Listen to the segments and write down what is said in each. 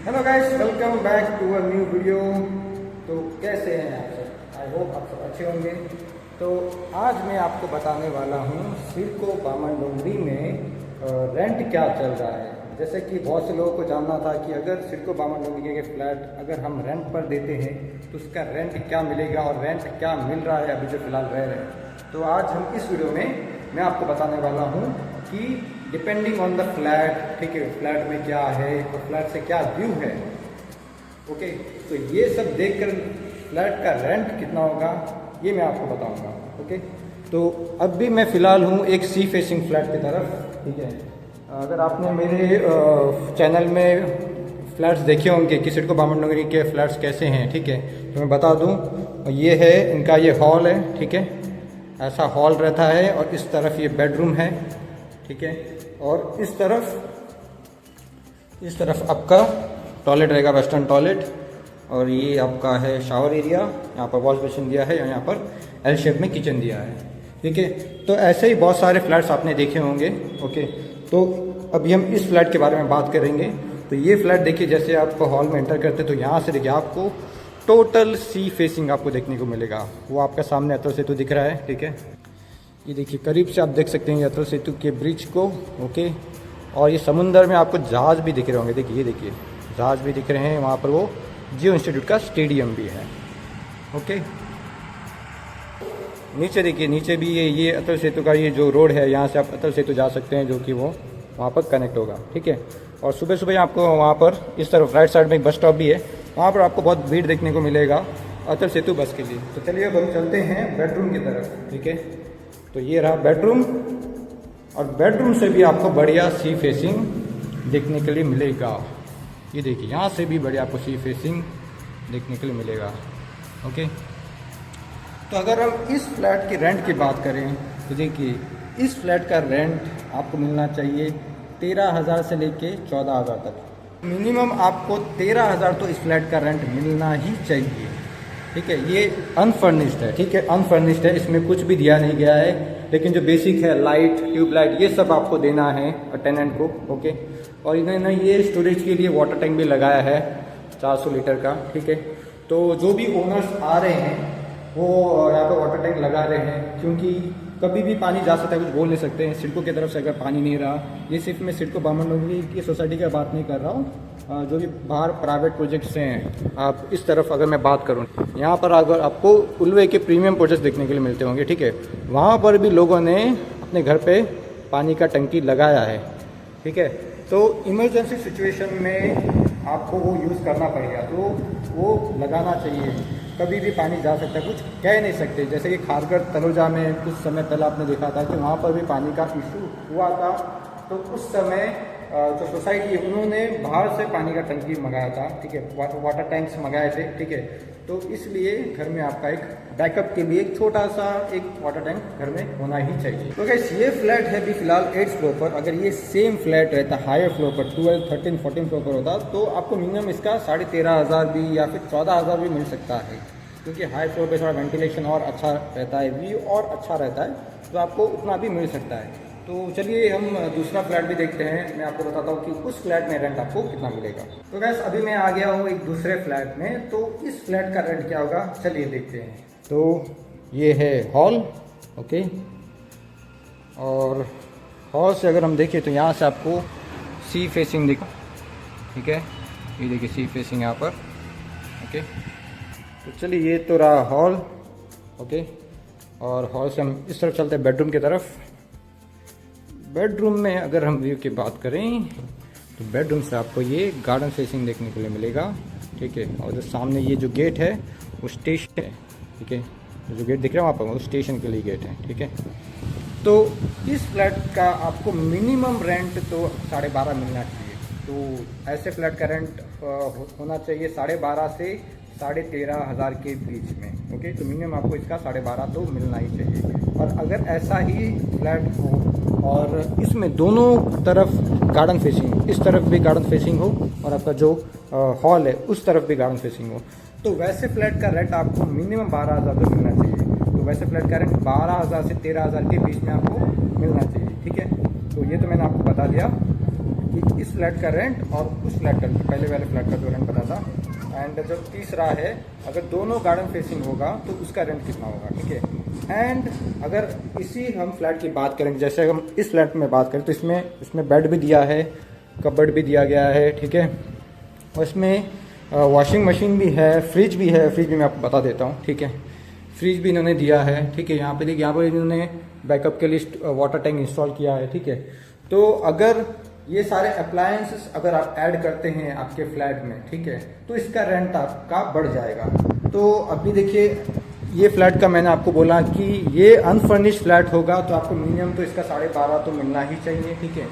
Hello guys, welcome back to a new video. तो कैसे हैं आप सब? आई होप आप सब अच्छे होंगे। तो आज मैं आपको बताने वाला हूँ सिडको बामनडुंगरी में रेंट क्या चल रहा है। जैसे कि बहुत से लोगों को जानना था कि अगर सिडको बामनडुंगरी के फ्लैट अगर हम रेंट पर देते हैं तो उसका रेंट क्या मिलेगा और रेंट क्या मिल रहा है अभी जो फ़िलहाल रह रहे हैं। तो आज हम इस वीडियो में मैं आपको बताने वाला हूँ कि डिपेंडिंग ऑन द फ्लैट, ठीक है, फ्लैट में क्या है और फ्लैट से क्या व्यू है। ओके, तो ये सब देखकर फ्लैट का रेंट कितना होगा ये मैं आपको बताऊंगा। ओके, तो अब भी मैं फ़िलहाल हूँ एक सी फेसिंग फ्लैट की तरफ, ठीक है। अगर आपने मेरे चैनल में फ्लैट्स देखे होंगे कि सिडको बामनडुंगरी के फ्लैट्स कैसे हैं, ठीक है, तो मैं बता दूँ ये है इनका, ये हॉल है, ठीक है, ऐसा हॉल रहता है और इस तरफ ये बेडरूम है, ठीक है, और इस तरफ आपका टॉयलेट रहेगा, वेस्टर्न टॉयलेट, और ये आपका है शावर एरिया, यहाँ पर वॉश बेसिन दिया है और यहाँ पर एल शेप में किचन दिया है, ठीक है। तो ऐसे ही बहुत सारे फ्लैट्स आपने देखे होंगे। ओके, तो अभी हम इस फ्लैट के बारे में बात करेंगे। तो ये फ्लैट देखिए, जैसे आप हॉल में एंटर करते तो यहाँ से देखिए आपको टोटल सी फेसिंग आपको देखने को मिलेगा। वो आपका सामने अटल सेतु दिख रहा है, ठीक है, ये देखिए करीब से आप देख सकते हैं अटल सेतु के ब्रिज को। ओके, और ये समुंदर में आपको जहाज़ भी दिख रहे होंगे, देखिए ये देखिए जहाज़ भी दिख रहे हैं। वहाँ पर वो जियो इंस्टीट्यूट का स्टेडियम भी है। ओके, नीचे देखिए, नीचे भी ये अटल सेतु का ये जो रोड है, यहाँ से आप अटल सेतु जा सकते हैं, जो कि वो वहाँ पर कनेक्ट होगा, ठीक है। और सुबह सुबह आपको वहाँ पर इस तरफ राइट साइड में एक बस स्टॉप भी है, वहाँ पर आपको बहुत भीड़ देखने को मिलेगा अटल सेतु बस के लिए। तो चलिए अब हम चलते हैं बेडरूम की तरफ, ठीक है। तो ये रहा बेडरूम, और बेडरूम से भी आपको बढ़िया सी फेसिंग देखने के लिए मिलेगा। ये देखिए यहाँ से भी बढ़िया आपको सी फेसिंग देखने के लिए मिलेगा। ओके, तो अगर हम इस फ्लैट की रेंट की बात करें तो देखिए इस फ्लैट का रेंट आपको मिलना चाहिए 13,000 से लेके 14,000 तक। मिनिमम आपको 13,000 तो इस फ्लैट का रेंट मिलना ही चाहिए, ठीक है। ये अनफर्निश्ड है, ठीक है, अनफर्निश्ड है, इसमें कुछ भी दिया नहीं गया है, लेकिन जो बेसिक है लाइट, ट्यूबलाइट, ये सब आपको देना है टेनेंट को। ओके, और इन्होंने ये स्टोरेज के लिए वाटर टैंक भी लगाया है 400 लीटर का, ठीक है। तो जो भी ओनर्स आ रहे हैं वो यहाँ पर वाटर टैंक लगा रहे हैं, क्योंकि कभी भी पानी जा सकता है, कुछ बोल नहीं सकते हैं। सिडको की तरफ से अगर पानी नहीं रहा, ये सिर्फ मैं सिडको बामनडुंगरी की सोसाइटी की बात नहीं कर रहा हूँ, जो भी बाहर प्राइवेट प्रोजेक्ट्स हैं, आप इस तरफ अगर मैं बात करूँ, यहाँ पर अगर आपको उल्वे के प्रीमियम प्रोजेक्ट्स देखने के लिए मिलते होंगे, ठीक है, वहाँ पर भी लोगों ने अपने घर पे पानी का टंकी लगाया है, ठीक है। तो इमरजेंसी सिचुएशन में आपको वो यूज़ करना पड़ेगा, तो वो लगाना चाहिए। कभी भी पानी जा सकता है, कुछ कह नहीं सकते। जैसे कि खारगढ़ तलोजा में कुछ समय पहले आपने देखा था कि वहाँ पर भी पानी का इशू हुआ था, तो उस समय जो सोसाइटी है उन्होंने बाहर से पानी का टंकी मंगाया था, ठीक है, वाटर टैंक्स मंगाए थे, ठीक है। तो इसलिए घर में आपका एक बैकअप के लिए एक छोटा सा एक वाटर टैंक घर में होना ही चाहिए। तो गाइस ये फ्लैट है अभी फिलहाल 8th फ्लोर पर। अगर ये सेम फ्लैट रहता हायर फ्लोर पर 12, 13, 14 फ्लोर पर होता तो आपको मिनिमम इसका 13,500 भी या फिर 14,000 भी मिल सकता है, क्योंकि हाई फ्लोर पे थोड़ा वेंटिलेशन और अच्छा रहता है, व्यू और अच्छा रहता है, तो आपको उतना भी मिल सकता है। तो चलिए हम दूसरा फ्लैट भी देखते हैं, मैं आपको बताता हूँ कि उस फ्लैट में रेंट आपको कितना मिलेगा। तो गैस अभी मैं आ गया हूँ एक दूसरे फ्लैट में, तो इस फ्लैट का रेंट क्या होगा चलिए देखते हैं। तो ये है हॉल, ओके, और हॉल से अगर हम देखें तो यहाँ से आपको सी फेसिंग दिख, ठीक है, ये देखिए सी फेसिंग यहाँ पर। ओके, तो चलिए ये तो रहा हॉल, ओके, और हॉल से हम इस तरफ चलते हैं बेडरूम की तरफ। बेडरूम में अगर हम व्यू की बात करें तो बेडरूम से आपको ये गार्डन फेसिंग देखने के लिए मिलेगा, ठीक है। और जो सामने ये जो गेट है वो स्टेशन है, ठीक है, जो गेट दिख रहा है वहाँ पर वो स्टेशन के लिए गेट है, ठीक है। तो इस फ्लैट का आपको मिनिमम रेंट तो 12.5 मिलना चाहिए। तो ऐसे फ्लैट का रेंट होना चाहिए 12.5 से 13,500 के बीच में। ओके, तो मिनिमम आपको इसका 12.5 तो मिलना ही चाहिए। और अगर ऐसा ही फ्लैट हो और इसमें दोनों तरफ गार्डन फेसिंग, इस तरफ भी गार्डन फेसिंग हो और आपका जो हॉल है उस तरफ भी गार्डन फेसिंग हो, तो वैसे फ्लैट का रेंट आपको मिनिमम 12,000 तो मिलना चाहिए। तो वैसे फ्लैट का रेंट 12,000 से 13,000 के बीच में आपको मिलना चाहिए, ठीक है। तो ये तो मैंने आपको बता दिया कि इस फ्लैट का रेंट और उस फ्लैट का, पहले वाले फ्लैट का जो रेंट पता था। एंड जो तीसरा है, अगर दोनों गार्डन फेसिंग होगा तो उसका रेंट कितना होगा, ठीक है। एंड अगर इसी हम फ्लैट की बात करेंगे, जैसे हम इस फ्लैट में बात करें तो इसमें बेड भी दिया है, कबर्ड भी दिया गया है, ठीक है। और इसमें वॉशिंग मशीन भी है, फ्रिज भी है, फ्रिज भी मैं आपको बता देता हूँ, ठीक है। फ्रिज भी इन्होंने दिया है, ठीक है। यहाँ पर इन्होंने बैकअप के लिए वाटर टैंक इंस्टॉल किया है, ठीक है। तो अगर ये सारे अप्लायंसेस अगर आप ऐड करते हैं आपके फ्लैट में, ठीक है, तो इसका रेंट आपका बढ़ जाएगा। तो अभी देखिए, ये फ्लैट का मैंने आपको बोला कि ये अनफर्निश्ड फ्लैट होगा तो आपको मिनिमम तो इसका 12.5 तो मिलना ही चाहिए, ठीक है।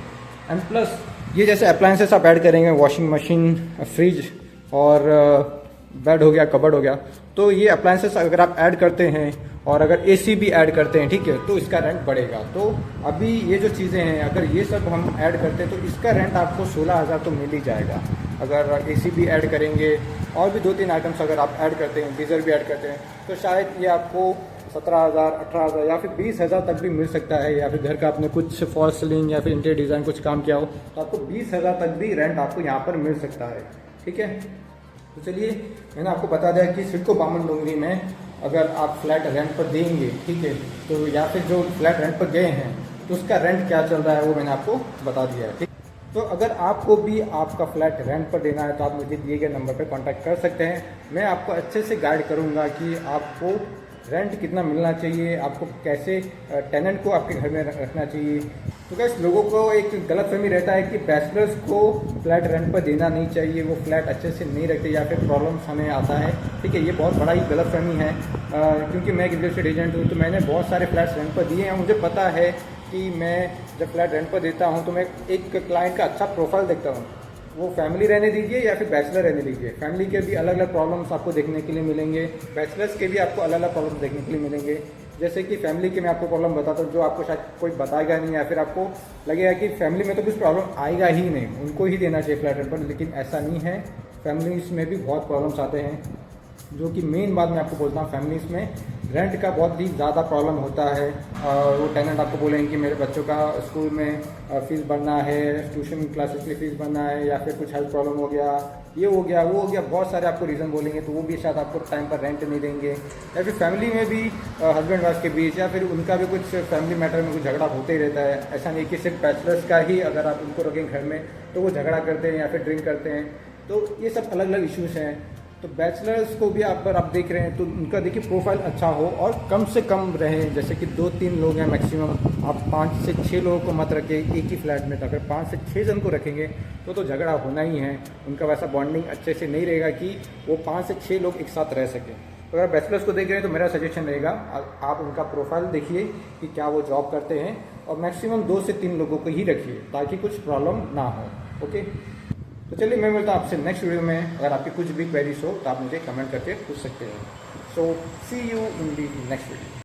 एंड प्लस ये जैसे अप्लायंसेस आप ऐड करेंगे, वॉशिंग मशीन, फ्रिज और बेड हो गया, कबर्ड हो गया, तो ये अप्लायंसेस अगर आप ऐड करते हैं और अगर एसी भी ऐड करते हैं, ठीक है, तो इसका रेंट बढ़ेगा। तो अभी ये जो चीज़ें हैं, अगर ये सब हम ऐड करते हैं तो इसका रेंट आपको 16,000 तो मिल ही जाएगा। अगर एसी भी ऐड करेंगे और भी 2-3 आइटम्स अगर आप ऐड करते हैं, गीज़र भी ऐड करते हैं, तो शायद ये आपको 17,000, 18,000 या फिर 20,000 तक भी मिल सकता है। या फिर घर का आपने कुछ फॉल सीलिंग या फिर इंटीरियर डिज़ाइन कुछ काम किया हो तो आपको 20,000 तक भी रेंट आपको यहाँ पर मिल सकता है, ठीक है। तो चलिए, मैंने आपको बता दिया कि सिडको बामन डोंगरी में अगर आप फ्लैट रेंट पर देंगे, ठीक है, तो या फिर जो फ्लैट रेंट पर गए हैं तो उसका रेंट क्या चल रहा है वो मैंने आपको बता दिया है, ठीक। तो अगर आपको भी आपका फ्लैट रेंट पर देना है तो आप मुझे दिए गए नंबर पर कांटेक्ट कर सकते हैं। मैं आपको अच्छे से गाइड करूंगा कि आपको रेंट कितना मिलना चाहिए, आपको कैसे टेनेंट को आपके घर में रखना चाहिए। तो गाइस, लोगों को एक गलतफहमी रहता है कि बैचलर्स को फ्लैट रेंट पर देना नहीं चाहिए, वो फ्लैट अच्छे से नहीं रखते या फिर प्रॉब्लम्स हमें आता है, ठीक है। ये बहुत बड़ा ही गलतफहमी है, क्योंकि मैं एक रियल एस्टेट एजेंट हूँ, तो मैंने बहुत सारे फ्लैट्स रेंट पर दिए हैं। मुझे पता है कि मैं जब फ्लैट रेंट पर देता हूँ तो मैं एक क्लाइंट का अच्छा प्रोफाइल देखता हूँ, वो फैमिली रहने दीजिए या फिर बैचलर रहने दीजिए, फैमिली के भी अलग अलग प्रॉब्लम्स आपको देखने के लिए मिलेंगे, बैचलर्स के भी आपको अलग अलग प्रॉब्लम्स देखने के लिए मिलेंगे। जैसे कि फैमिली के मैं आपको प्रॉब्लम बताता हूँ जो आपको शायद कोई बताएगा नहीं, या फिर आपको लगेगा कि फैमिली में तो कुछ प्रॉब्लम आएगा ही नहीं, उनको ही देना चाहिए फ्लैट रेंट पर, लेकिन ऐसा नहीं है। फैमिलीज में भी बहुत प्रॉब्लम्स आते हैं, जो कि मेन बात मैं आपको बोलता हूँ, फैमिलीज़ में रेंट का बहुत ही ज़्यादा प्रॉब्लम होता है। वो टेनेंट आपको बोलेंगे कि मेरे बच्चों का स्कूल में फ़ीस भरना है, ट्यूशन क्लासेस की फ़ीस भरना है, या फिर कुछ हेल्थ प्रॉब्लम हो गया, ये हो गया, वो हो गया, बहुत सारे आपको रीज़न बोलेंगे, तो वो भी शायद आपको टाइम पर रेंट नहीं देंगे। या फिर फैमिली में भी हस्बैंड वाइफ के बीच या फिर उनका भी कुछ फैमिली मैटर में कुछ झगड़ा होते ही रहता है। ऐसा नहीं कि सिर्फ बैचलर्स का ही अगर आप उनको रखें घर में तो वो झगड़ा करते हैं या फिर ड्रिंक करते हैं, तो ये सब अलग अलग इश्यूज़ हैं। तो बैचलर्स को भी अगर आप देख रहे हैं तो उनका देखिए प्रोफाइल अच्छा हो और कम से कम रहे, जैसे कि 2-3 लोग हैं मैक्सिमम, आप 5 से 6 लोगों को मत रखें एक ही फ्लैट में। तो अगर 5 से 6 जन को रखेंगे तो झगड़ा होना ही है, उनका वैसा बॉन्डिंग अच्छे से नहीं रहेगा कि वो 5 से 6 लोग एक साथ रह सकें। तो अगर बैचलर्स को देख रहे हैं तो मेरा सजेशन रहेगा आप उनका प्रोफाइल देखिए कि क्या वो जॉब करते हैं, और मैक्सिमम 2 से 3 लोगों को ही रखिए ताकि कुछ प्रॉब्लम ना हो, ओके। तो चलिए, मैं मिलता हूँ आपसे नेक्स्ट वीडियो में। अगर आपकी कुछ भी क्वेरीज हो तो आप मुझे कमेंट करके पूछ सकते हैं। So see you in the next video.